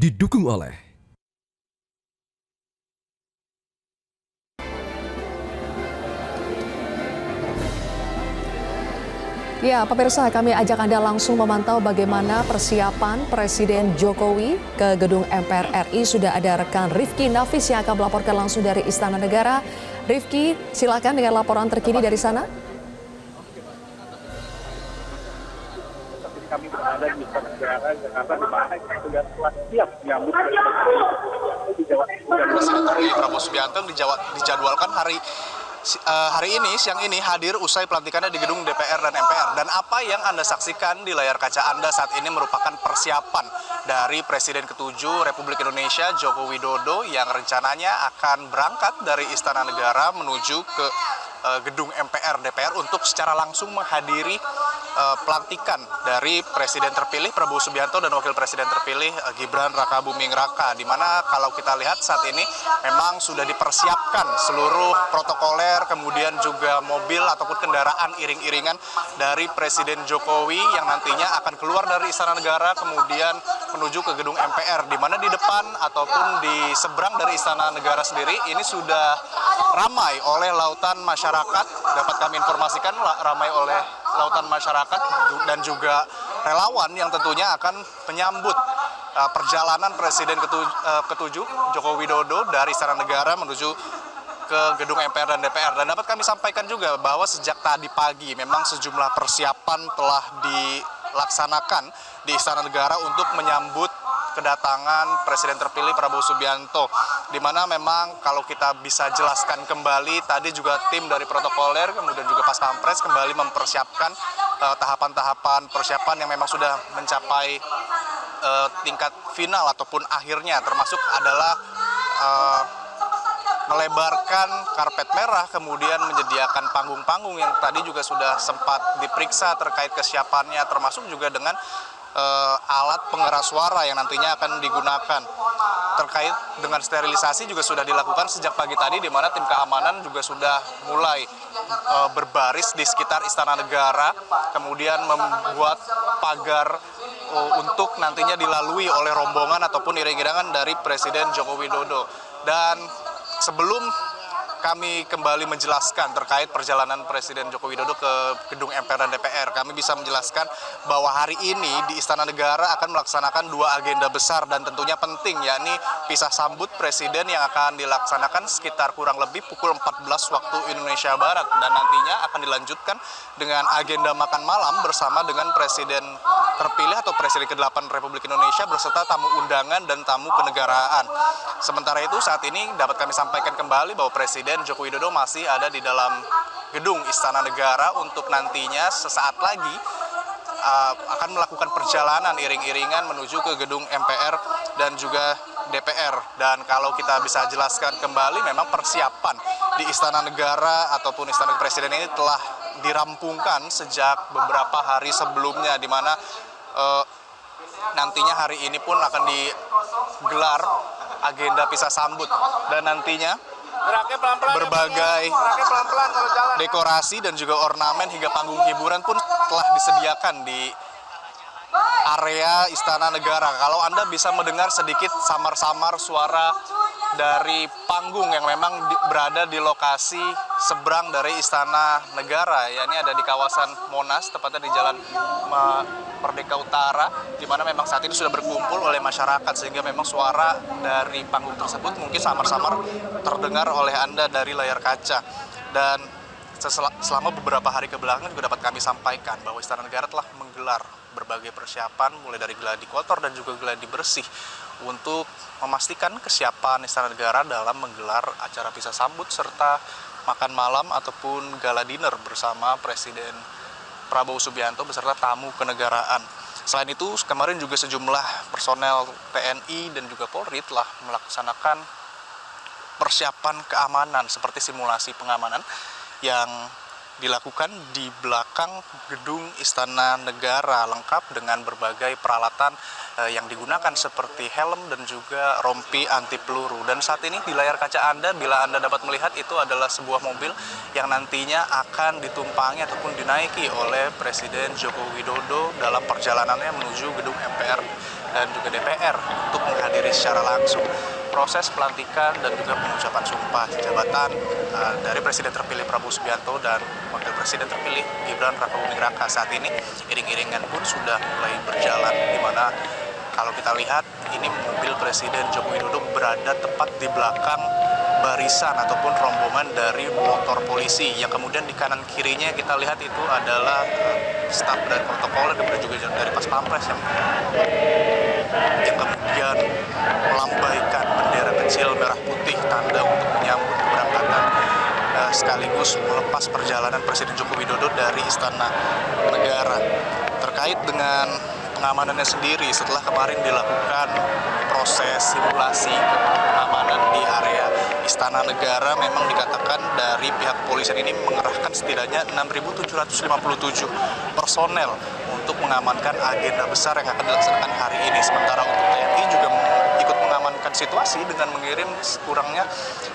didukung oleh Ya, pemirsa, kami ajak Anda langsung memantau bagaimana persiapan Presiden Jokowi ke gedung MPR RI. Sudah ada rekan Rifki Nafis yang akan melaporkan langsung dari Istana Negara. Rifki, silakan dengan laporan terkini dari sana. Kami berada di Istana Negara Jakarta, di mana sudah siap menyambut Presiden terpilih Prabowo Subianto dijadwalkan hari ini, siang ini hadir usai pelantikannya di gedung DPR dan MPR. Dan apa yang Anda saksikan di layar kaca Anda saat ini merupakan persiapan dari Presiden ke-7 Republik Indonesia Joko Widodo yang rencananya akan berangkat dari Istana Negara menuju ke gedung MPR DPR untuk secara langsung menghadiri pelantikan dari Presiden terpilih Prabowo Subianto dan Wakil Presiden terpilih Gibran Rakabuming Raka, di mana kalau kita lihat saat ini memang sudah dipersiapkan seluruh protokoler, kemudian juga mobil ataupun kendaraan iring-iringan dari Presiden Jokowi yang nantinya akan keluar dari Istana Negara kemudian menuju ke gedung MPR, di mana di depan ataupun di seberang dari Istana Negara sendiri ini sudah ramai oleh lautan masyarakat. Dapat kami informasikan ramai oleh lautan masyarakat dan juga relawan yang tentunya akan menyambut perjalanan Presiden ke-7 Joko Widodo dari Istana Negara menuju ke gedung MPR dan DPR. Dan dapat kami sampaikan juga bahwa sejak tadi pagi memang sejumlah persiapan telah dilaksanakan di Istana Negara untuk menyambut kedatangan Presiden terpilih Prabowo Subianto, di mana memang kalau kita bisa jelaskan kembali tadi juga tim dari protokoler kemudian juga Pas Pampres kembali mempersiapkan tahapan-tahapan persiapan yang memang sudah mencapai tingkat final ataupun akhirnya, termasuk adalah melebarkan karpet merah, kemudian menyediakan panggung-panggung yang tadi juga sudah sempat diperiksa terkait kesiapannya, termasuk juga dengan alat pengeras suara yang nantinya akan digunakan. Terkait dengan sterilisasi juga sudah dilakukan sejak pagi tadi, di mana tim keamanan juga sudah mulai berbaris di sekitar Istana Negara, kemudian membuat pagar untuk nantinya dilalui oleh rombongan ataupun iring-iringan dari Presiden Joko Widodo. Dan sebelum kami kembali menjelaskan terkait perjalanan Presiden Joko Widodo ke gedung MPR dan DPR, kami bisa menjelaskan bahwa hari ini di Istana Negara akan melaksanakan dua agenda besar dan tentunya penting, yakni pisah sambut Presiden yang akan dilaksanakan sekitar kurang lebih pukul 14 waktu Indonesia Barat, dan nantinya akan dilanjutkan dengan agenda makan malam bersama dengan Presiden terpilih atau Presiden ke-8 Republik Indonesia beserta tamu undangan dan tamu kenegaraan. Sementara itu saat ini dapat kami sampaikan kembali bahwa Presiden Joko Widodo masih ada di dalam gedung Istana Negara untuk nantinya sesaat lagi akan melakukan perjalanan iring-iringan menuju ke gedung MPR dan juga DPR. Dan kalau kita bisa jelaskan kembali, memang persiapan di Istana Negara ataupun Istana Presiden ini telah dirampungkan sejak beberapa hari sebelumnya, di mana nantinya hari ini pun akan digelar agenda pisah sambut, dan nantinya berbagai dekorasi dan juga ornamen hingga panggung hiburan pun telah disediakan di area Istana Negara. Kalau Anda bisa mendengar sedikit samar-samar suara dari panggung yang memang berada di lokasi seberang dari Istana Negara, yakni ada di kawasan Monas, tepatnya di Jalan Merdeka Utara, di mana memang saat ini sudah berkumpul oleh masyarakat, sehingga memang suara dari panggung tersebut mungkin samar-samar terdengar oleh Anda dari layar kaca. Dan selama beberapa hari kebelakang juga dapat kami sampaikan bahwa Istana Negara telah menggelar berbagai persiapan, mulai dari gladi kotor dan juga gladi bersih, untuk memastikan kesiapan Istana Negara dalam menggelar acara pisah sambut serta makan malam ataupun gala dinner bersama Presiden Prabowo Subianto beserta tamu kenegaraan. Selain itu, kemarin juga sejumlah personel TNI dan juga Polri telah melaksanakan persiapan keamanan seperti simulasi pengamanan yang dilakukan di belakang gedung Istana Negara, lengkap dengan berbagai peralatan yang digunakan seperti helm dan juga rompi anti peluru. Dan saat ini di layar kaca Anda, bila Anda dapat melihat, itu adalah sebuah mobil yang nantinya akan ditumpangi ataupun dinaiki oleh Presiden Joko Widodo dalam perjalanannya menuju gedung MPR dan juga DPR untuk menghadiri secara langsung proses pelantikan dan juga pengucapan sumpah jabatan dari Presiden terpilih Prabowo Subianto dan Wakil Presiden terpilih Gibran Rakabuming Raka. Saat ini iring-iringan pun sudah mulai berjalan, di mana kalau kita lihat ini mobil Presiden Joko Widodo berada tepat di belakang barisan ataupun rombongan dari motor polisi, yang kemudian di kanan kirinya kita lihat itu adalah staf dari protokol dan juga dari Pas Pampres yang kemudian melambaikan bendera kecil merah putih tanda untuk menyambut keberangkatan sekaligus melepas perjalanan Presiden Joko Widodo dari Istana Negara. Terkait dengan pengamanannya sendiri, setelah kemarin dilakukan proses simulasi pengamanan di area Istana Negara, memang dikatakan dari pihak kepolisian ini mengerahkan setidaknya 6.757 personel untuk mengamankan agenda besar yang akan dilaksanakan hari ini. Sementara untuk TNI juga ikut mengamankan situasi dengan mengirim kurangnya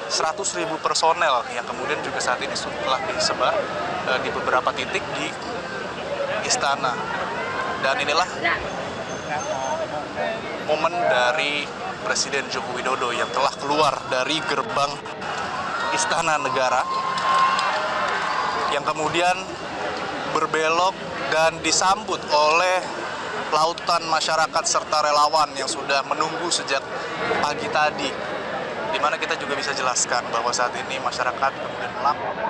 100.000 personel yang kemudian juga saat ini telah disebar di beberapa titik di Istana. Dan inilah momen dari Presiden Joko Widodo yang telah keluar dari gerbang Istana Negara, yang kemudian berbelok dan disambut oleh lautan masyarakat serta relawan yang sudah menunggu sejak pagi tadi, di mana kita juga bisa jelaskan bahwa saat ini masyarakat kemudian melakukan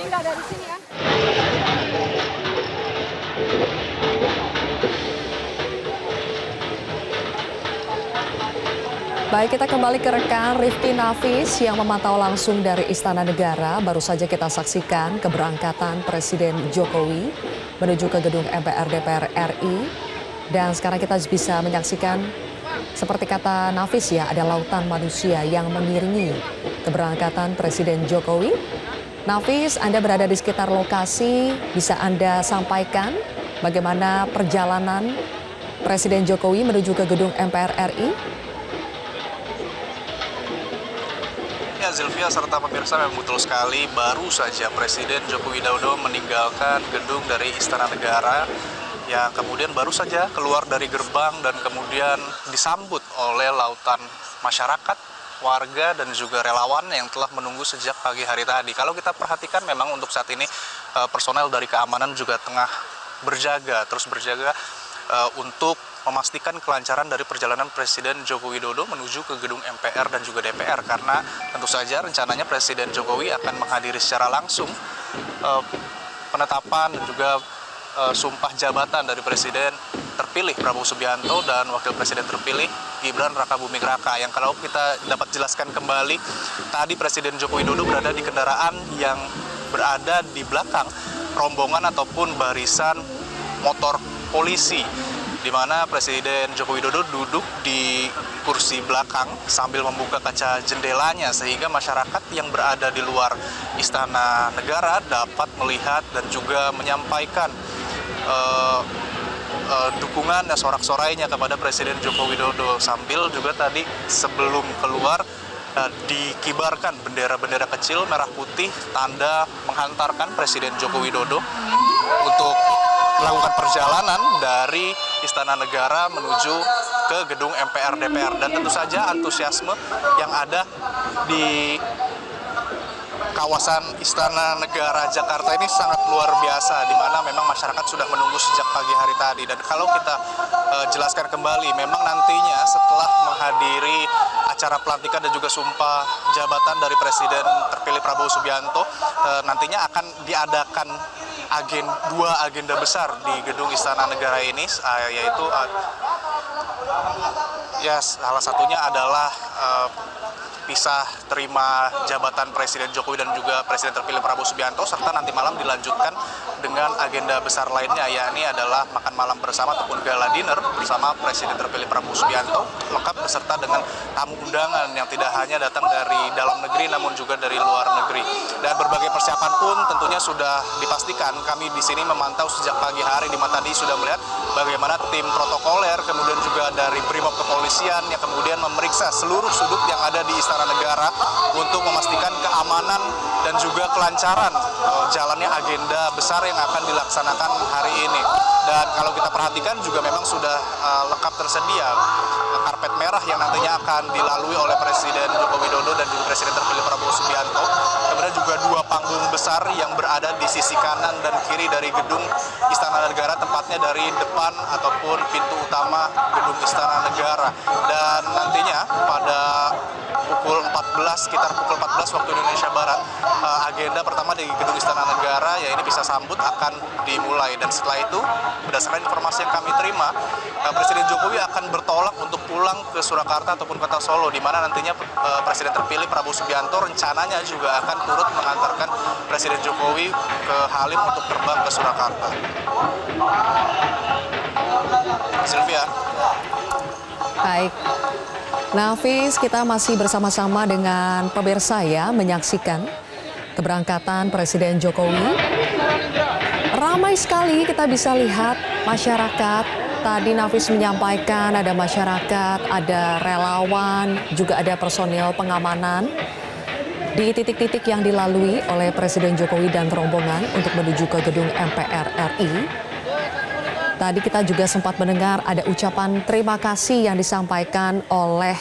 tinggal dari sini ya. Baik, kita kembali ke rekan Rifki Nafis yang memantau langsung dari Istana Negara. Baru saja kita saksikan keberangkatan Presiden Jokowi menuju ke gedung MPR DPR RI. Dan sekarang kita bisa menyaksikan, seperti kata Nafis ya, ada lautan manusia yang mengiringi keberangkatan Presiden Jokowi. Nafis, Anda berada di sekitar lokasi, bisa Anda sampaikan bagaimana perjalanan Presiden Jokowi menuju ke gedung MPR RI? Ya, Zilvia serta pemirsa, memang betul sekali, baru saja Presiden Joko Widodo meninggalkan gedung dari Istana Negara, yang kemudian baru saja keluar dari gerbang dan kemudian disambut oleh lautan masyarakat, warga dan juga relawan yang telah menunggu sejak pagi hari tadi. Kalau kita perhatikan, memang untuk saat ini personel dari keamanan juga tengah terus berjaga untuk memastikan kelancaran dari perjalanan Presiden Joko Widodo menuju ke gedung MPR dan juga DPR, karena tentu saja rencananya Presiden Jokowi akan menghadiri secara langsung penetapan dan juga sumpah jabatan dari Presiden terpilih Prabowo Subianto dan Wakil Presiden terpilih Gibran Rakabuming Raka, yang kalau kita dapat jelaskan kembali, tadi Presiden Joko Widodo berada di kendaraan yang berada di belakang rombongan ataupun barisan motor polisi, di mana Presiden Joko Widodo duduk di kursi belakang sambil membuka kaca jendelanya, sehingga masyarakat yang berada di luar Istana Negara dapat melihat dan juga menyampaikan dukungan dan sorak-sorainya kepada Presiden Joko Widodo. Sambil juga tadi sebelum keluar dikibarkan bendera-bendera kecil merah putih, tanda menghantarkan Presiden Joko Widodo untuk melakukan perjalanan dari Istana Negara menuju ke gedung MPR DPR. Dan tentu saja antusiasme yang ada di kawasan Istana Negara Jakarta ini sangat luar biasa, di mana memang masyarakat sudah menunggu sejak pagi hari tadi. Dan kalau kita jelaskan kembali, memang nantinya setelah menghadiri acara pelantikan dan juga sumpah jabatan dari Presiden terpilih Prabowo Subianto, nantinya akan diadakan dua agenda besar di gedung Istana Negara ini, yaitu salah satunya adalah pisah terima jabatan Presiden Jokowi dan juga Presiden terpilih Prabowo Subianto, serta nanti malam dilanjutkan dengan agenda besar lainnya, yakni adalah makan malam bersama ataupun gala dinner bersama Presiden terpilih Prabowo Subianto, lengkap beserta dengan tamu undangan yang tidak hanya datang dari dalam negeri namun juga dari luar negeri. Dan berbagai persiapan pun tentunya sudah dipastikan. Kami di sini memantau sejak pagi hari, di mana tadi sudah melihat bagaimana tim protokoler, kemudian juga dari Brimob Kepolisian yang kemudian memeriksa seluruh sudut yang ada di Istana Negara untuk memastikan keamanan dan juga kelancaran jalannya agenda besar yang akan dilaksanakan hari ini. Dan kalau kita perhatikan juga memang sudah lengkap tersedia karpet merah yang nantinya akan dilalui oleh Presiden Joko Widodo dan juga Presiden terpilih Prabowo Subianto. Kemudian juga dua panggung besar yang berada di sisi kanan dan kiri dari gedung Istana Negara, tepatnya dari depan ataupun pintu utama gedung Istana Negara. Dan nantinya pada sekitar pukul 14 waktu Indonesia Barat, agenda pertama di gedung Istana Negara, ya ini bisa sambut, akan dimulai. Dan setelah itu, berdasarkan informasi yang kami terima, Presiden Jokowi akan bertolak untuk pulang ke Surakarta ataupun kota Solo, di mana nantinya Presiden terpilih Prabowo Subianto rencananya juga akan turut mengantarkan Presiden Jokowi ke Halim untuk terbang ke Surakarta. Sylvia. Baik. Nafis, kita masih bersama-sama dengan pemirsa ya, menyaksikan keberangkatan Presiden Jokowi. Ramai sekali kita bisa lihat masyarakat. Tadi Nafis menyampaikan ada masyarakat, ada relawan, juga ada personil pengamanan di titik-titik yang dilalui oleh Presiden Jokowi dan rombongan untuk menuju ke gedung MPR RI. Tadi kita juga sempat mendengar ada ucapan terima kasih yang disampaikan oleh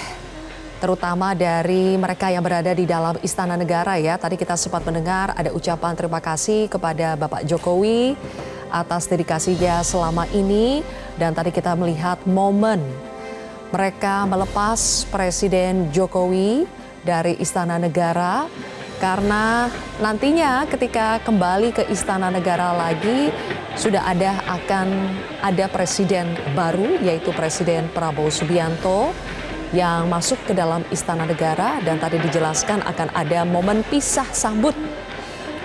terutama dari mereka yang berada di dalam Istana Negara ya. Tadi kita sempat mendengar ada ucapan terima kasih kepada Bapak Jokowi atas dedikasinya selama ini. Dan tadi kita melihat momen mereka melepas Presiden Jokowi dari Istana Negara. Karena nantinya ketika kembali ke Istana Negara lagi sudah akan ada presiden baru, yaitu Presiden Prabowo Subianto yang masuk ke dalam Istana Negara. Dan tadi dijelaskan akan ada momen pisah sambut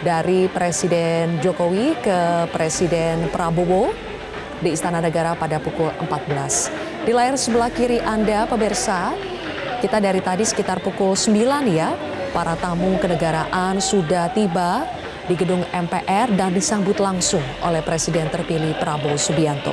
dari Presiden Jokowi ke Presiden Prabowo di Istana Negara pada pukul 14. Di layar sebelah kiri Anda pemirsa, kita dari tadi sekitar pukul 9 ya, para tamu kenegaraan sudah tiba di gedung MPR dan disambut langsung oleh Presiden terpilih Prabowo Subianto.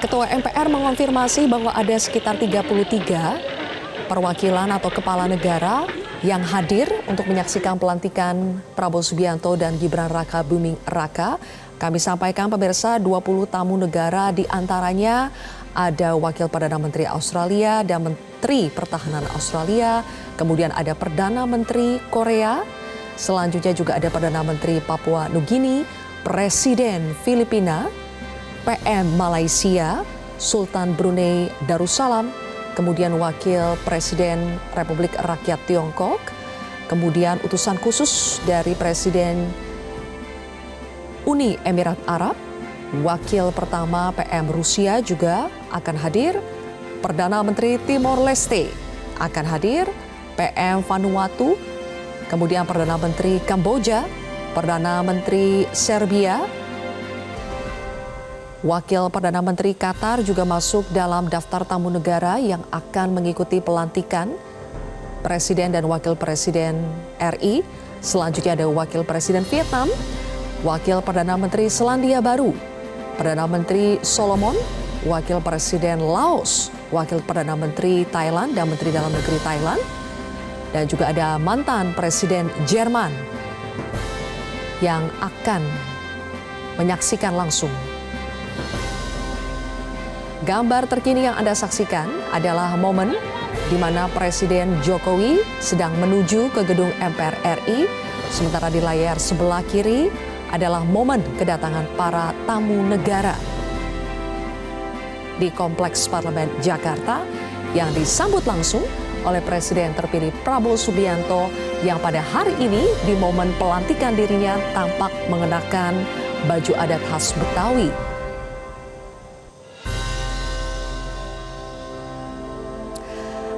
Ketua MPR mengonfirmasi bahwa ada sekitar 33 perwakilan atau kepala negara yang hadir untuk menyaksikan pelantikan Prabowo Subianto dan Gibran Raka Buming Raka. Kami sampaikan pemirsa 20 tamu negara, di antaranya ada Wakil Perdana Menteri Australia dan Menteri Pertahanan Australia, kemudian ada Perdana Menteri Korea, selanjutnya juga ada Perdana Menteri Papua Nugini, Presiden Filipina, PM Malaysia, Sultan Brunei Darussalam, kemudian Wakil Presiden Republik Rakyat Tiongkok, kemudian utusan khusus dari Presiden Uni Emirat Arab, Wakil pertama PM Rusia juga akan hadir, Perdana Menteri Timor Leste akan hadir, PM Vanuatu, kemudian Perdana Menteri Kamboja, Perdana Menteri Serbia, Wakil Perdana Menteri Qatar juga masuk dalam daftar tamu negara yang akan mengikuti pelantikan Presiden dan Wakil Presiden RI. Selanjutnya ada Wakil Presiden Vietnam, Wakil Perdana Menteri Selandia Baru, Perdana Menteri Solomon, Wakil Presiden Laos, Wakil Perdana Menteri Thailand dan Menteri Dalam Negeri Thailand, dan juga ada mantan Presiden Jerman yang akan menyaksikan langsung. Gambar terkini yang Anda saksikan adalah momen di mana Presiden Jokowi sedang menuju ke gedung MPR RI, sementara di layar sebelah kiri adalah momen kedatangan para tamu negara di Kompleks Parlemen Jakarta yang disambut langsung oleh Presiden terpilih Prabowo Subianto yang pada hari ini di momen pelantikan dirinya tampak mengenakan baju adat khas Betawi.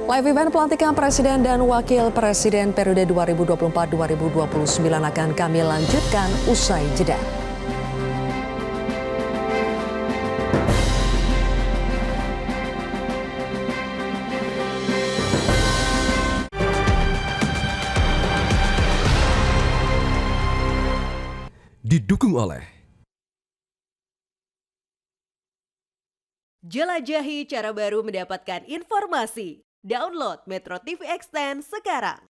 Live event pelantikan Presiden dan Wakil Presiden periode 2024-2029 akan kami lanjutkan usai jeda. Didukung oleh jelajahi cara baru mendapatkan informasi. Download Metro TV Extend sekarang.